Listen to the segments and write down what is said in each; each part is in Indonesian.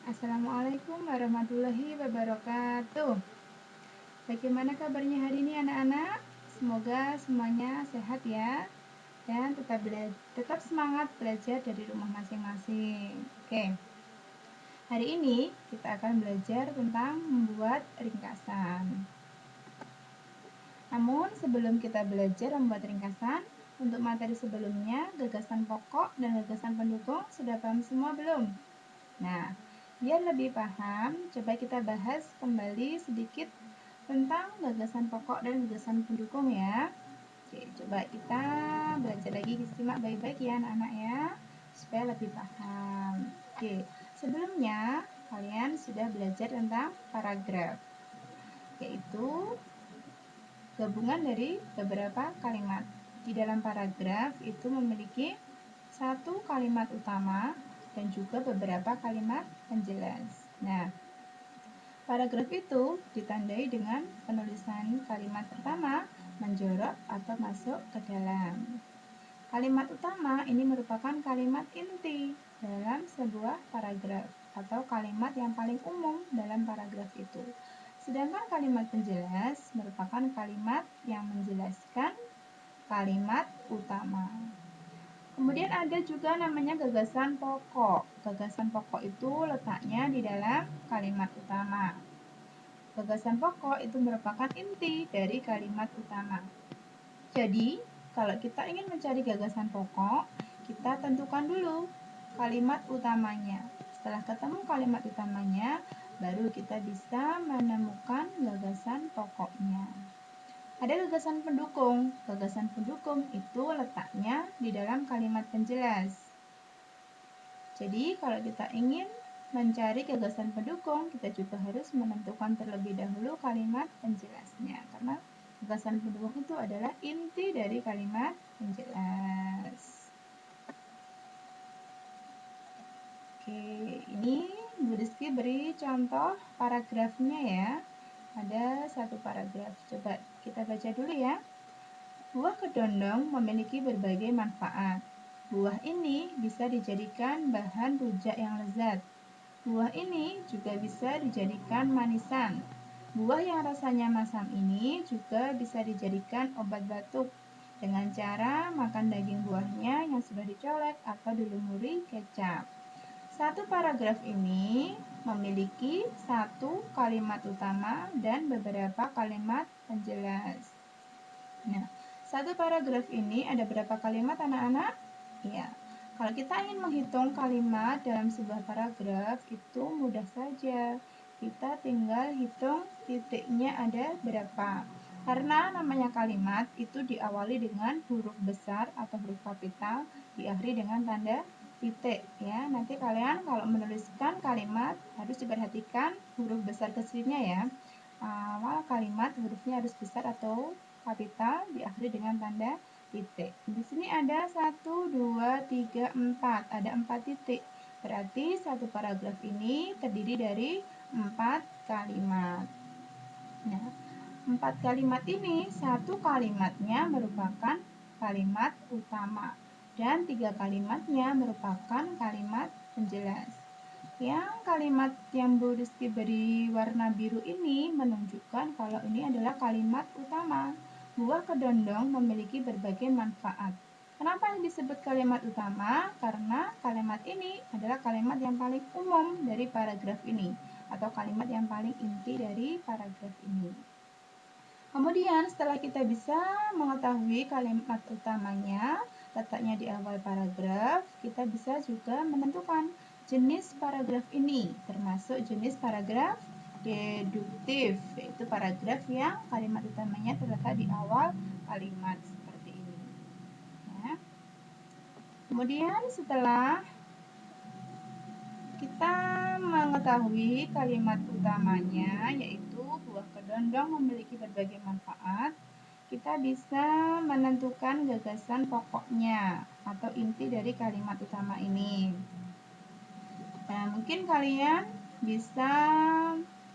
Assalamualaikum warahmatullahi wabarakatuh. Bagaimana kabarnya hari ini anak-anak? Semoga semuanya sehat ya, dan tetap semangat belajar dari rumah masing-masing. Oke, hari ini kita akan belajar tentang membuat ringkasan. Namun sebelum kita belajar membuat ringkasan, untuk materi sebelumnya, gagasan pokok dan gagasan pendukung sudah paham semua belum? Nah, biar lebih paham, coba kita bahas kembali sedikit tentang gagasan pokok dan gagasan pendukung ya. Oke, coba kita belajar lagi, simak baik-baik ya anak-anak ya, supaya lebih paham. Oke, sebelumnya kalian sudah belajar tentang paragraf, yaitu gabungan dari beberapa kalimat. Di dalam paragraf itu memiliki satu kalimat utama dan juga beberapa kalimat penjelas. Nah, paragraf itu ditandai dengan penulisan kalimat pertama menjorok atau masuk ke dalam. Kalimat utama ini merupakan kalimat inti dalam sebuah paragraf atau kalimat yang paling umum dalam paragraf itu. Sedangkan kalimat penjelas merupakan kalimat yang menjelaskan kalimat utama. Kemudian ada juga namanya gagasan pokok. Gagasan pokok itu letaknya di dalam kalimat utama. Gagasan pokok itu merupakan inti dari kalimat utama. Jadi, kalau kita ingin mencari gagasan pokok, kita tentukan dulu kalimat utamanya. Setelah ketemu kalimat utamanya, baru kita bisa menemukan gagasan pokoknya. Ada gagasan pendukung. Gagasan pendukung itu letaknya di dalam kalimat penjelas. Jadi, kalau kita ingin mencari gagasan pendukung, kita juga harus menentukan terlebih dahulu kalimat penjelasnya. Karena gagasan pendukung itu adalah inti dari kalimat penjelas. Oke, ini Bu Rizky beri contoh paragrafnya ya. Ada satu paragraf. Coba kita baca dulu ya. Buah kedondong memiliki berbagai manfaat. Buah ini bisa dijadikan bahan rujak yang lezat. Buah ini juga bisa dijadikan manisan. Buah yang rasanya masam ini juga bisa dijadikan obat batuk dengan cara makan daging buahnya yang sudah dicolek atau dilumuri kecap. Satu paragraf ini memiliki satu kalimat utama dan beberapa kalimat penjelas. Nah, satu paragraf ini ada berapa kalimat anak-anak? Ya, kalau kita ingin menghitung kalimat dalam sebuah paragraf itu mudah saja. Kita tinggal hitung titiknya ada berapa. Karena namanya kalimat itu diawali dengan huruf besar atau huruf kapital, diakhiri dengan tanda titik ya. Nanti kalian kalau menuliskan kalimat harus diperhatikan huruf besar kecilnya ya. Awal kalimat hurufnya harus besar atau kapital, diakhiri dengan tanda titik. Di sini ada 1, 2, 3, 4. Ada 4 titik. Berarti satu paragraf ini terdiri dari 4 kalimat. Nah, 4 kalimat ini, satu kalimatnya merupakan kalimat utama dan 3 kalimatnya merupakan kalimat penjelas. Yang kalimat yang Bu Rizky beri warna biru ini menunjukkan kalau ini adalah kalimat utama. Buah kedondong memiliki berbagai manfaat. Kenapa disebut kalimat utama? Karena kalimat ini adalah kalimat yang paling umum dari paragraf ini atau kalimat yang paling inti dari paragraf ini. Kemudian setelah kita bisa mengetahui kalimat utamanya, letaknya di awal paragraf, kita bisa juga menentukan jenis paragraf ini, termasuk jenis paragraf deduktif, yaitu paragraf yang kalimat utamanya terletak di awal kalimat seperti ini. Ya. Kemudian setelah kita mengetahui kalimat utamanya, yaitu buah kedondong memiliki berbagai manfaat, kita bisa menentukan gagasan pokoknya atau inti dari kalimat utama ini. Nah, mungkin kalian bisa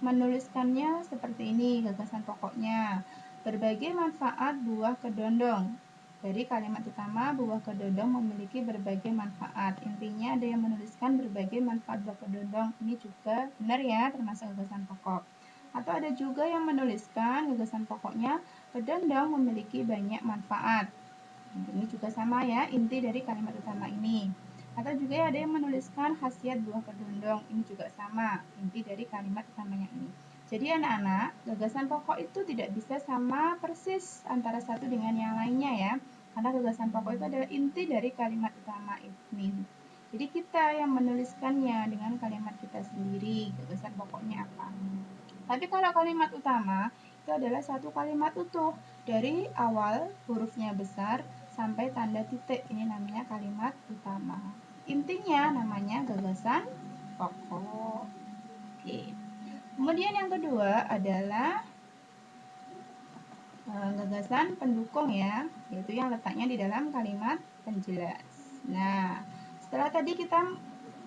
menuliskannya seperti ini gagasan pokoknya. Berbagai manfaat buah kedondong. Dari kalimat utama, buah kedondong memiliki berbagai manfaat. Intinya ada yang menuliskan berbagai manfaat buah kedondong. Ini juga benar ya, termasuk gagasan pokok. Atau ada juga yang menuliskan gagasan pokoknya, kedondong memiliki banyak manfaat. Ini juga sama ya, inti dari kalimat utama ini. Atau juga ada yang menuliskan khasiat buah kedondong. Ini juga sama, inti dari kalimat utamanya ini. Jadi anak-anak, gagasan pokok itu tidak bisa sama persis antara satu dengan yang lainnya ya. Karena gagasan pokok itu adalah inti dari kalimat utama ini. Jadi kita yang menuliskannya dengan kalimat kita sendiri, gagasan pokoknya apa. Tapi kalau kalimat utama itu adalah satu kalimat utuh dari awal hurufnya besar sampai tanda titik. Ini namanya kalimat utama. Intinya namanya gagasan pokok. Oke. Kemudian yang kedua adalah gagasan pendukung ya, yaitu yang letaknya di dalam kalimat penjelas. Nah, setelah tadi kita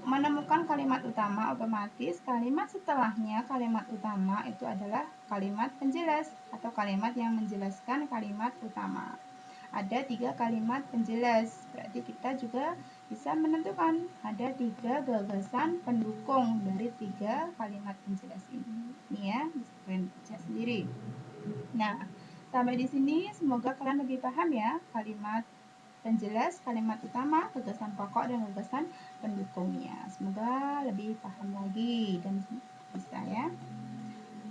menemukan kalimat utama, otomatis kalimat setelahnya kalimat utama itu adalah kalimat penjelas atau kalimat yang menjelaskan kalimat utama. Ada 3 kalimat penjelas, berarti kita juga bisa menentukan ada 3 gagasan pendukung dari 3 kalimat penjelas ini. Ini ya, bisa kalian baca sendiri. Nah, sampai di sini semoga kalian lebih paham ya kalimat penjelas, kalimat utama, gagasan pokok, dan gagasan pendukungnya. Semoga lebih paham lagi dan bisa ya.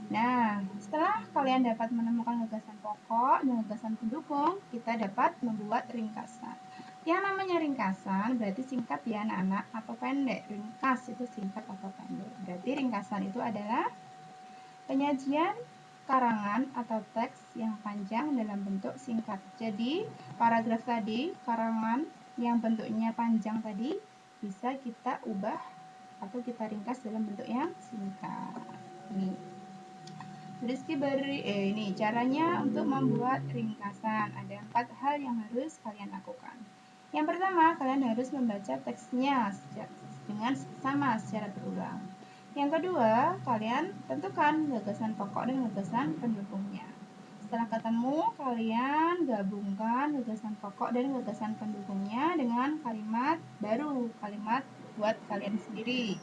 Nah, setelah kalian dapat menemukan gagasan pokok dan gagasan pendukung, kita dapat membuat ringkasan. Yang namanya ringkasan berarti singkat ya anak-anak atau pendek. Ringkas itu singkat atau pendek. Berarti ringkasan itu adalah penyajian karangan atau teks yang panjang dalam bentuk singkat. Jadi, paragraf tadi, karangan yang bentuknya panjang tadi, bisa kita ubah atau kita ringkas dalam bentuk yang singkat. Ini caranya untuk membuat ringkasan. Ada 4 hal yang harus kalian lakukan. Yang pertama, kalian harus membaca teksnya dengan sama secara berulang. Yang kedua, kalian tentukan gagasan pokok dan gagasan pendukungnya. Setelah ketemu, kalian gabungkan gagasan pokok dan gagasan pendukungnya dengan kalimat baru, kalimat buat kalian sendiri.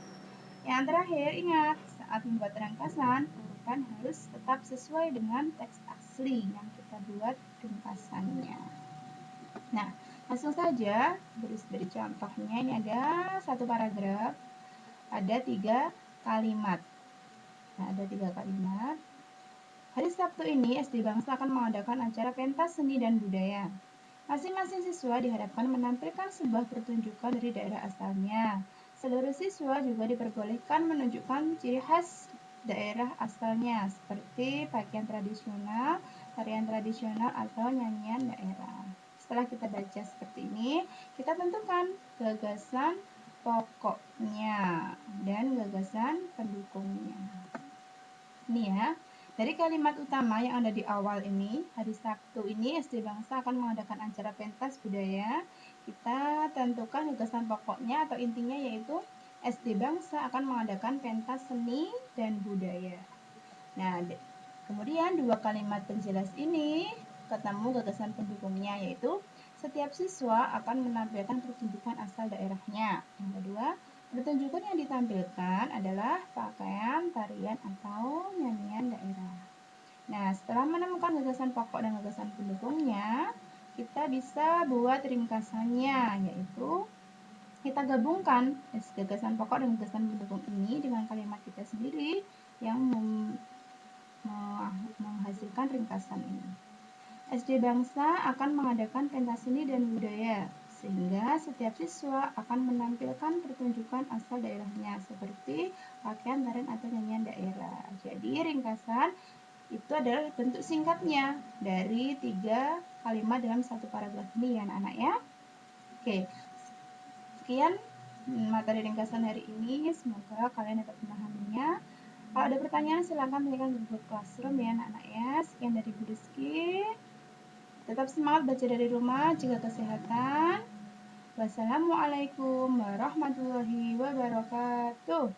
Yang terakhir, ingat, saat membuat ringkasan, urutan harus tetap sesuai dengan teks asli yang kita buat ringkasannya. Nah, langsung saja beri contohnya. Ini ada satu paragraf, ada 3 kalimat. Nah, ada 3 kalimat. Hari Sabtu ini SD Bangsa akan mengadakan acara pentas seni dan budaya. Masing-masing siswa diharapkan menampilkan sebuah pertunjukan dari daerah asalnya. Seluruh siswa juga diperbolehkan menunjukkan ciri khas daerah asalnya seperti pakaian tradisional, tarian tradisional, atau nyanyian daerah. Setelah kita baca seperti ini, kita tentukan gagasan pokoknya dan gagasan pendukungnya. Ini ya, dari kalimat utama yang ada di awal ini, hari Sabtu ini SD Bangsa akan mengadakan acara pentas budaya. Kita tentukan gagasan pokoknya atau intinya yaitu SD Bangsa akan mengadakan pentas seni dan budaya. Nah, kemudian 2 kalimat penjelas ini ketemu gagasan pendukungnya yaitu setiap siswa akan menampilkan pertunjukan asal daerahnya. Yang kedua, pertunjukan yang ditampilkan adalah pakaian, tarian, atau nyanyian daerah. Nah, setelah menemukan gagasan pokok dan gagasan pendukungnya, kita bisa buat ringkasannya, yaitu kita gabungkan gagasan pokok dan gagasan pendukung ini dengan kalimat kita sendiri yang menghasilkan ringkasan ini. SD Bangsa akan mengadakan pentas seni dan budaya, sehingga setiap siswa akan menampilkan pertunjukan asal daerahnya, seperti pakaian, tarian, atau nyanyian daerah. Jadi ringkasan itu adalah bentuk singkatnya dari 3 kalimat dalam satu paragraf ini ya anak-anak ya. Oke, sekian materi ringkasan hari ini, semoga kalian dapat memahaminya. Kalau ada pertanyaan silahkan tanyakan di Google Classroom ya anak-anak ya. Sekian dari Bu Rizky. Tetap semangat baca dari rumah, jaga kesehatan. Wassalamualaikum warahmatullahi wabarakatuh.